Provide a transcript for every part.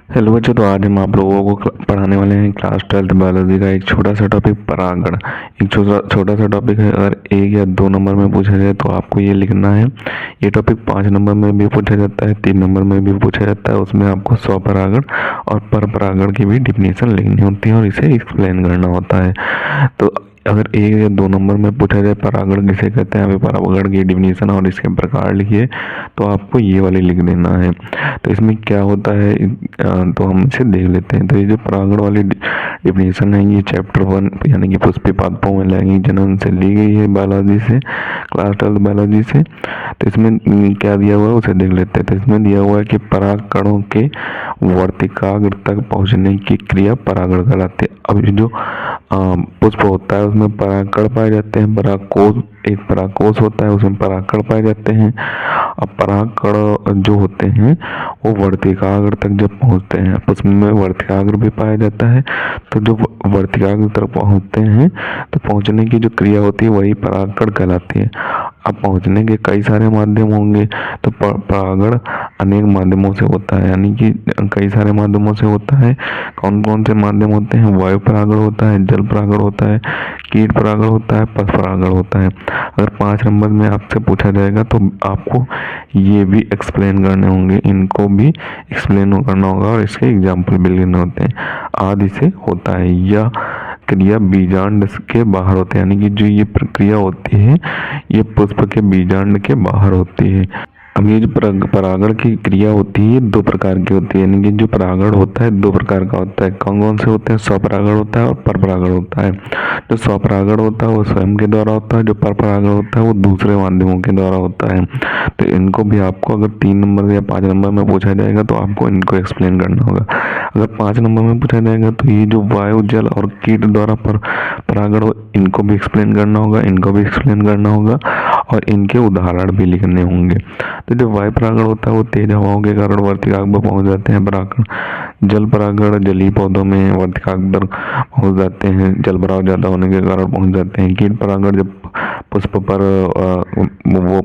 Hello बच्चों, तो आज हम आप लोगों को पढ़ाने वाले हैं क्लास 12th बायोलॉजी का एक छोटा सा टॉपिक परागण। एक छोटा छोटा सा टॉपिक है। अगर 1 या 2 नंबर में पूछा जाए तो आपको ये लिखना है। ये टॉपिक 5 नंबर में भी पूछा जाता है, 3 नंबर में भी पूछा जाता है। उसमें आपको स्वपरागण और परपरागण की भी डिफिनेशन लिखनी होती है और इसे एक्सप्लेन करना होता है। तो अगर 1 या 2 नंबर में पूछा जाए परागण किसे कहते हैं, अभी परागण की डिफिनेशन और इसके प्रकार लिखिए, तो आपको ये वाली लिख देना है। तो इसमें क्या होता है, तो हम इसे देख लेते हैं। तो ये जो परागण वाली डिफिनेशन है, ये चैप्टर 1 यानी कि पुष्पी पादपों में लैंगिक जनन से ली गई है, बायोलॉजी से, क्लास 12 बायोलॉजी से। तो इसमें क्या दिया हुआ है उसे देख लेते हैं। तो इसमें दिया हुआ है कि पराग कणों के वर्तिकाग्र तक पहुंचने की क्रिया परागण कहलाती है। अब ये जो पुष्प होता है उसमें परागकण पाए जाते हैं। परागकोश, एक परागकोश होता है, उसमें परागकण पाए जाते हैं। अब परागकण जो होते हैं वो वर्तिकाग्र तक जब पहुंचते हैं, पुष्प में वर्तिकाग्र भी पाया जाता है। तो जो वर्तिकाग्र तक पहुंचते हैं तो पहुंचने की जो क्रिया होती है वही परागकण कहलाती है। अब पहुंचने के कई सारे माध्यम होंगे, तो परागण अनेक माध्यमों से होता है, यानी कि कई सारे माध्यमों से होता है। कौन कौन से माध्यम होते हैं? वायु परागण होता है, जल परागण होता है, कीट परागण होता है, पश परागण होता है। अगर 5 नंबर में आपसे पूछा जाएगा तो आपको ये भी एक्सप्लेन करने होंगे, इनको भी एक्सप्लेन करना होगा और इसके एग्जाम्पल भी लेने होते हैं। आदि से होता है यह क्रिया बीजांड के बाहर होती है, यानी कि जो ये प्रक्रिया होती है ये पुष्प के बीजांड के बाहर होती है। अब ये जो परागण की क्रिया होती है 2 प्रकार की होती है, यानी कि जो परागण होता है 2 प्रकार का होता है। कौन कौन से होते हैं? स्वपरागण होता है और परपरागण होता है। जो स्वपरागण होता है वो स्वयं के द्वारा होता है, जो परपरागण होता है वो दूसरे माध्यमों के द्वारा होता है। तो इनको भी आपको अगर 3 नंबर या 5 नंबर में पूछा जाएगा तो आपको इनको एक्सप्लेन करना होगा। अगर 5 नंबर में पूछा जाएगा तो ये जो वायु, जल और कीट द्वारा परागण हो, इनको भी एक्सप्लेन करना होगा, इनको भी एक्सप्लेन करना होगा और इनके उदाहरण भी लिखने होंगे। तो जो वायु परागण होता है वो तेज हवाओं के कारण वर्तिकाग्र पर पहुंच जाते हैं परागण। जल परागण जलीय पौधों में वर्तिकाग्र पर पहुंच जाते हैं, जल भराव ज्यादा होने के कारण पहुंच जाते हैं। कीट परागण जब पुष्प पर वो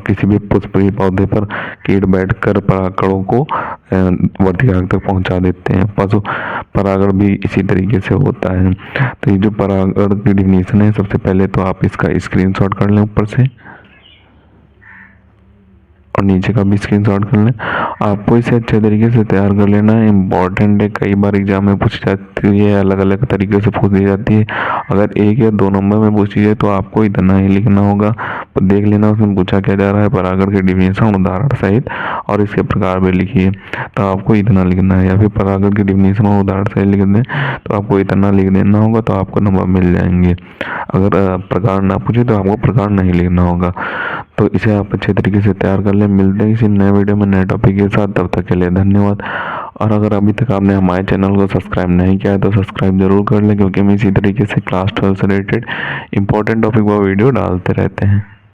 किसी भी पुष्पीय पौधे पर कीट बैठकर परागकणों को वर्तिकाग्र तक पहुंचा देते हैं। पशु परागण भी इसी तरीके से होता है। तो ये जो परागण की डिफिनेशन है, सबसे पहले तो आप इसका स्क्रीनशॉट कर लें ऊपर से और नीचे का भी स्क्रीनशॉट कर लें। आपको इसे अच्छे तरीके से तैयार कर लेना है। इम्पॉर्टेंट है, कई बार एग्जाम में पूछी जाती है, अलग अलग तरीके से पूछ दी जाती है। अगर 1 या 2 नंबर में पूछी जाए तो आपको इतना ही लिखना होगा। तो देख लेना उसमें पूछा क्या जा रहा है, परागण की डिफिनेशन उदाहरण सहित और इसके प्रकार भी लिखिए। तो आपको इतना लिखना है, या फिर परागण की डिफिनेशन और उदाहरण सहित लिख दें तो आपको इतना लिख देना होगा, तो आपको नंबर मिल जाएंगे। अगर प्रकार ना पूछे तो आपको प्रकार नहीं लिखना होगा। तो इसे आप अच्छे तरीके से तैयार कर लें। मिलते हैं किसी नए वीडियो में नए टॉपिक के साथ, तब तक के लिए धन्यवाद। और अगर अभी तक आपने हमारे चैनल को सब्सक्राइब नहीं किया है तो सब्सक्राइब जरूर कर लें, क्योंकि हम इसी तरीके से क्लास 12 से रिलेटेड इंपॉर्टेंट टॉपिक पर वीडियो डालते रहते हैं।